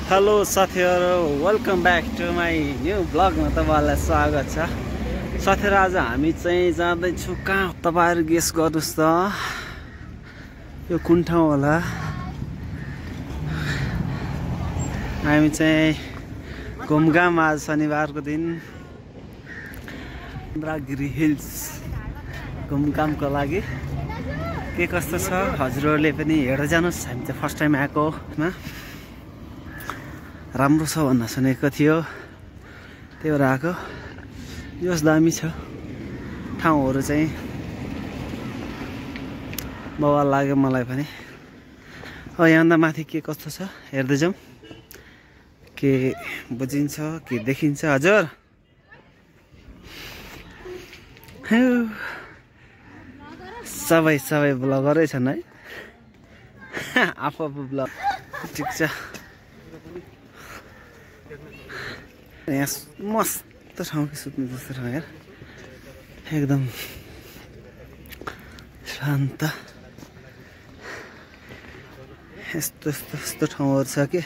Hello साथीहरु, welcome back to my new ब्लगमा तपाईहरुलाई स्वागत छ। साथीहरु, आज हामी चाहिँ जाँदैछौँ कहाँ तपाईहरु गेस गर्नुस् त यो कुन ठाउँ होला। हामी चाहिँ घुमघाम आज शनिबारको दिन चन्द्रगिरी हिल्स घुमघामको लागि के कस्तो छ हजुरहरूले पनि हेर्दै जानुस्। हामी चाहिँ फर्स्ट टाइम आएको मा राम्रो छ भन्न सुनेको थियो, त्यही भएर आएको। यस दामी छ ठाउँहरू चाहिँ, बवाल लाग्यो मलाई पनि। यहाँभन्दा माथि के कस्तो छ हेर्दै जाउँ, के बुझिन्छ के देखिन्छ। हजुर सबै ब्लगरै छन् है, आफू ब्लग ठिक छ। यहाँ मस्त ठाउँ कि सुत्नु जस्तो ठाउँ यार, एकदम शान्त। यस्तो ठाउँहरू छ कि,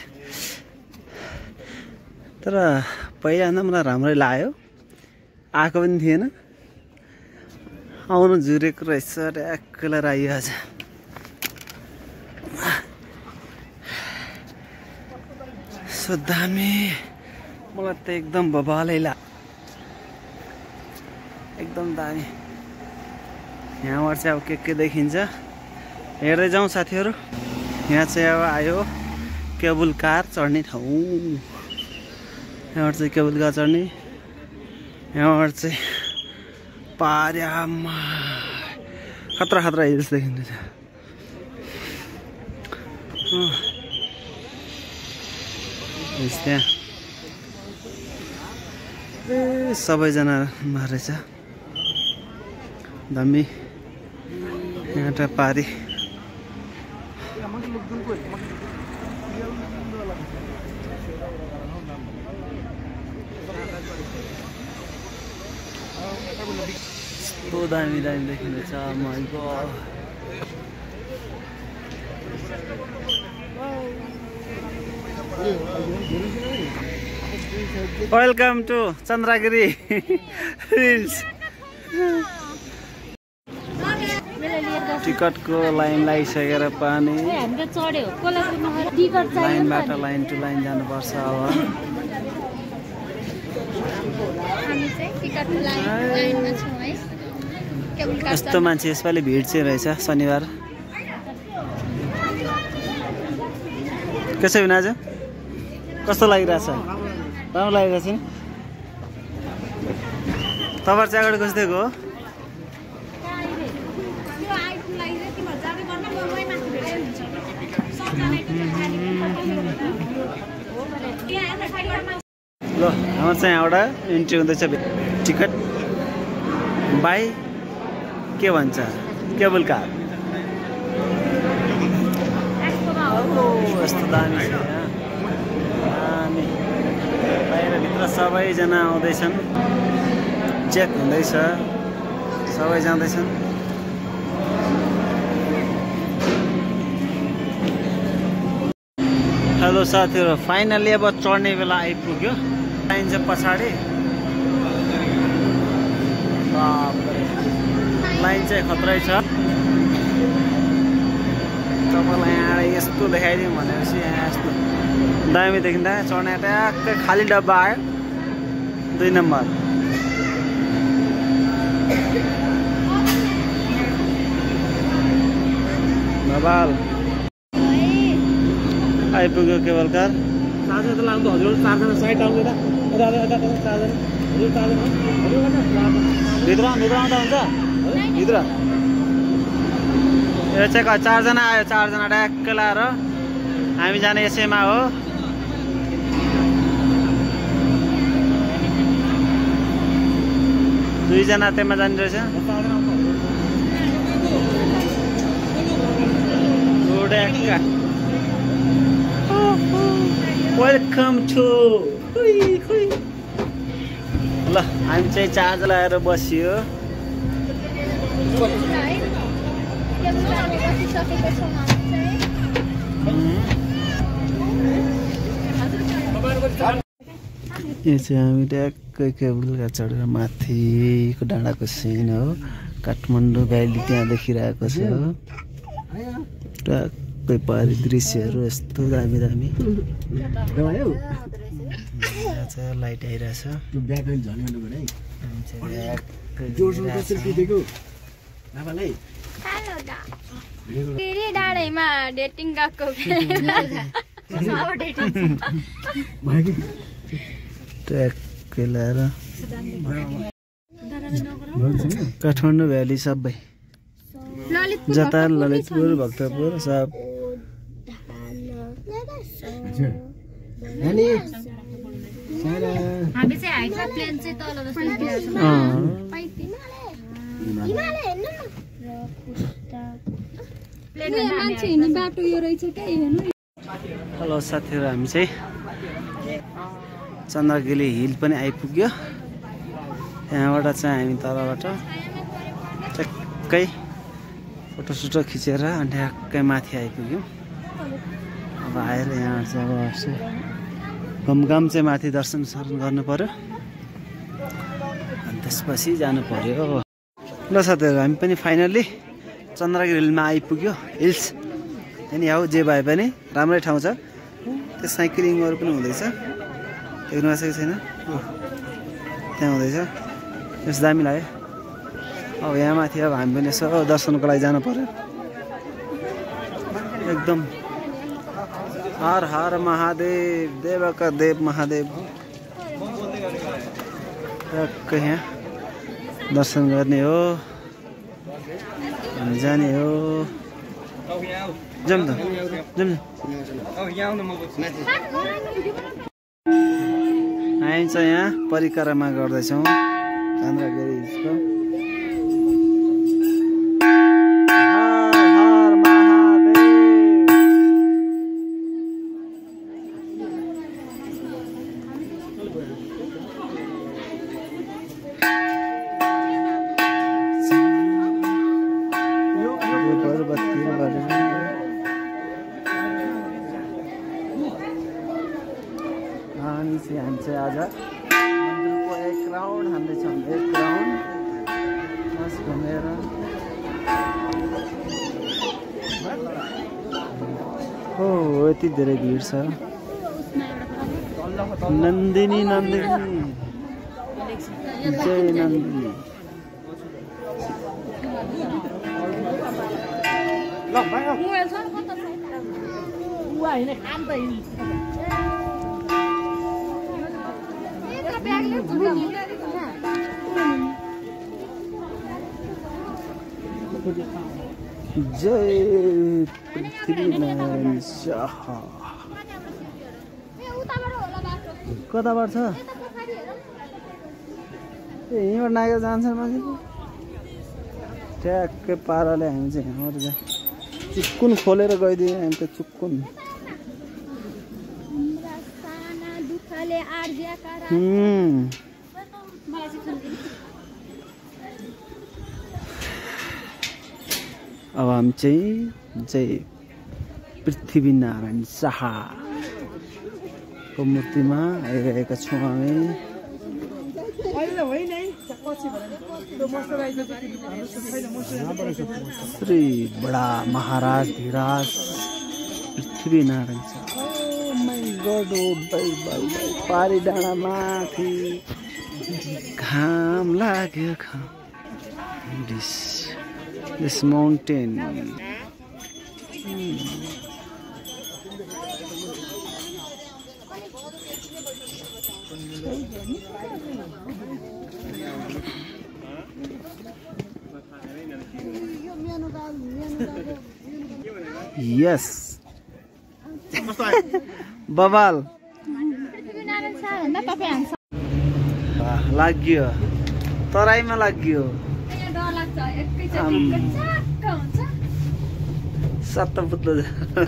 तर पहिला मलाई राम्रै लाग्यो, आएको पनि थिएन। आउनु जुरेको रहेछ, ट्याक्कलाई आयो आज। सो दामी, मलाई त एकदम बबालै लाग्यो, एकदम दामी। यहाँबाट चाहिँ अब के देखिन्छ हेर्दै जाउँ साथीहरू। यहाँ चाहिँ अब आयो केबल कार चढ्ने ठाउँ। यहाँबाट चाहिँ केबल कार चढ्ने, यहाँबाट चाहिँ पार्यामा खतरा हिल्स देखिन्छ। त्यहाँ सबैजना रहेछ, दामी। यहाँ पारी दामी देखिँदैछ। Welcome to Chandragiri Hills. टिकटको लाइन लागिसकेर पानी लाइनबाट लाइन टु लाइन जानुपर्छ। अब यस्तो मान्छे यसपालि भिड चाहिँ रहेछ शनिबार। के छ विना आज, कस्तो लागिरहेछ? राम्रो लागिरहेछ नि? तपाईहरु चाहिँ अगाडि खोज्दैको हो? ल, हाम्रो चाहिँ यहाँबाट इन्ट्री हुँदैछ। टिकट बाई के भन्छ केबल कार। यस्तो दामी छ यहाँ, दामी। बाहिरभित्र सबैजना आउँदैछन्, चेक हुँदैछ, सबै जाँदैछन्। हेलो साथीहरू, फाइनली अब चढ्ने बेला आइपुग्यो। लाइन चाहिँ पछाडि, लाइन चाहिँ खत्रै छ। तपाईँलाई यहाँ यस्तो देखाइदिउँ भनेपछि यहाँ यस्तो दामी देखिँदा चढ्ने ट्याक्कै खाली डब्बा आयो 2 नम्बर। बबाल आइपुग्यो केबल कार। चार्जर त लाग्नु हजुर, चार्जर साइड डाउन गर्दा चार्जर भित्र आउँदा हुन्छ भित्र। यो चाहिँ 4 जना आयो, 4 जना ट्याक्कै लाएर हामी जाने यसैमा हो। दुई जना त्यहाँ जाने रहेछ। वेलकम टु ल, हामी चाहिँ चार्ज लगाएर बसियो। यो चाहिँ हामी ट्याक्कै केबल कार चढेर माथिको डाँडाको सिन हो। काठमाडौँ भ्याली त्यहाँ देखिरहेको छ। ट्याक्कै पारी दृश्यहरू यस्तो दामी दामी। लाइट आइरहेछ। डाँडैमा डेटिङ गएको ट्याक्कै ल्याएर काठमाडौँ भ्याली सबै जता ललितपुर भक्तपुर सब हामी चाहिँ हाइड्रा प्लेन चाहिँ तल मान्छे हिँड्ने बाटो यो रहेछ क्या हेर्नु। हेलो साथीहरू, हामी चाहिँ चन्द्रगिरी हिल पनि आइपुग्यो। त्यहाँबाट चाहिँ हामी तलबाट ट्याक्कै फोटोसोटो खिचेर अनि ट्याक्कै माथि आइपुग्यौँ। अब आएर यहाँ चाहिँ अब घमघम चाहिँ माथि दर्शन गर्नु पर्यो अनि त्यसपछि जानु पर्यो। ल साथीहरू, हामी पनि फाइनल्ली चन्द्रगिरी हिलमा आइपुग्यो। हिल्स अनि हौ जे भए पनि राम्रै ठाउँ छ। त्यो साइक्लिङहरू पनि हुँदैछ, देख्नु आएको छैन त्यहाँ हुँदैछ। यस दामी लाग्यो। अब यहाँ माथि अब हामी पनि यसो दर्शनको लागि जानु पर्यो। एकदम हर हर महादेव देवका देव महादेव टक्कै यहाँ दर्शन गर्ने हो, जाने हो। जाउँ त, जाउँ। हामी चाहिँ यहाँ परिक्रमा गर्दैछौँ चन्द्रगिरी हिल्सको। हामी चाहिँ आज मन्दिरको एक राउन्ड हान्दैछौँ। एक राउन्ड बस घुमेर हो यति धेरै भिड छ। नन्दिनी नन्दिनी जय नन्दिनी। जय पृथ्वीनारायण शाह। कताबाट छ? ए यहीँबाट नागेर जान्छ मान्छे। ट्याक्कै पाराले हामी चाहिँ यहाँबाट चाहिँ चुक्कुन खोलेर गइदियो। हामी त चुक्कुन अब हामी चाहिँ जय पृथ्वीनारायण शाहको मूर्तिमा आइरहेका छौँ हामी। श्री बडा महाराज धीराज पृथ्वीनारायण शाह। पारी डाँडा माथि घाम लाग्यो। This mountain. Yes. बबाल लाग्यो, तराईमा लाग्यो।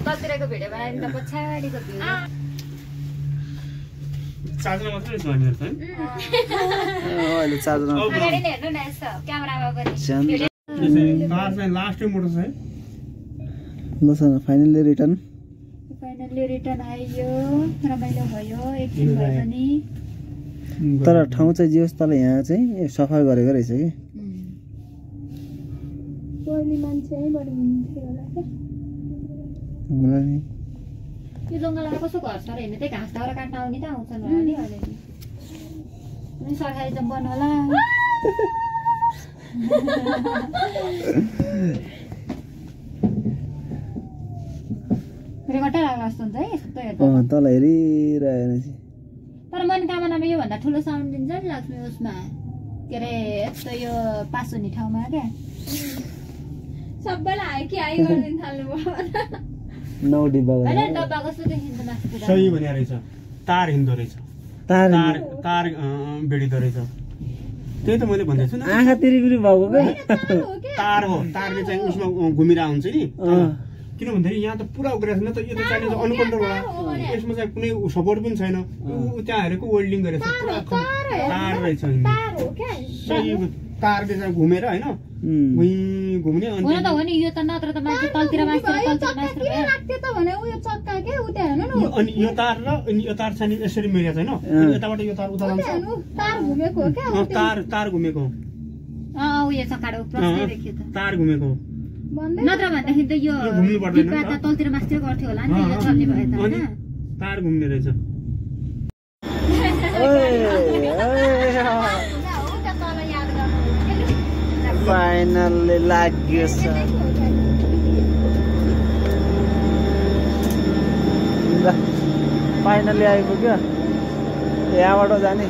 बतिरहेको भिडियो बनाएर त पछाडिको चार्जर मात्रै जोइन गर्छ है अहिले चार्जर अगाडि नै हेर्नु न यसो क्यामेरामा गरी कार चाहिँ लास्ट मोटर छ है। ल sir finally return finally return आइयो रमाइलो भयो एकदिन भए पनि तर ठाउँ चाहिँ जे होस् तल यहाँ चाहिँ सफा गरेको रहेछ कि पहिले मान्छे बढी हुन्थ्यो होला के होला नि यो जङ्गलमा कसो घर छ र हेर्नु त्यही घाँस दाउरा काट्न आउने त आउँछन् होला नि अलिअलि अनि सरकारी जब बन्नु होला रेकर्डै लाग्ला जस्तो हुन्छ है यस्तो हेर्दा तल हेरिरहेको तर मनोकामनामा योभन्दा ठुलो साउन्ड दिन्छ नि लक्ष्मी उसमा के अरे यस्तो यो पास हुने ठाउँमा क्या सबैलाई हाई कि हाई गरिदिनु थाल्नुभयो 9 डिब्बा होइन डब्बा कस्तो देखिन्छ मासुतिर सही भने रहेछ तार हिँड्दो रहेछ तार तार बेडिदो रहेछ त्यही त मैले भन्दैछु नि आँखा तिरिबिरी भएको क्या तार हो तारले चाहिँ उसमा घुमिरहेको हुन्छ नि किन भन्दाखेरि यहाँ त पुरा उग्रेको छैन त यो त चाहिने अनुकन्ट्रोल होला यसमा चाहिँ कुनै सपोर्ट पनि छैन त्यहाँ हेरेको वेल्डिङ गरेको छ पुरा तार रहेछ सही तारले चाहिँ घुमेर होइन घुम्ने हो त हो नि यो त नत्र त मान्छे तलतिर मास्तिर राख्थ्यो त भने उयो चक्का के उ त्यहाँ हेर्नु न अनि यो तार र यो तार चाहिँ यसरी मिलेको छैन यताबाट यो तार उता जान्छ तार घुमेको हो क्या तार घुमेको उयो चक्काडो प्रश्न देखियो त तार घुमेको नत्र भन्दाखेरि त यो घुम्नु पर्दैन डिब्बा त तलतिर मास्तिर गर्थ्यो होला नि यो चल्ने भए त हैन तार घुम्ने रहेछ फाइनल्ली लाग्यो फाइनल्ली आइपुग्यो यहाँबाट जाने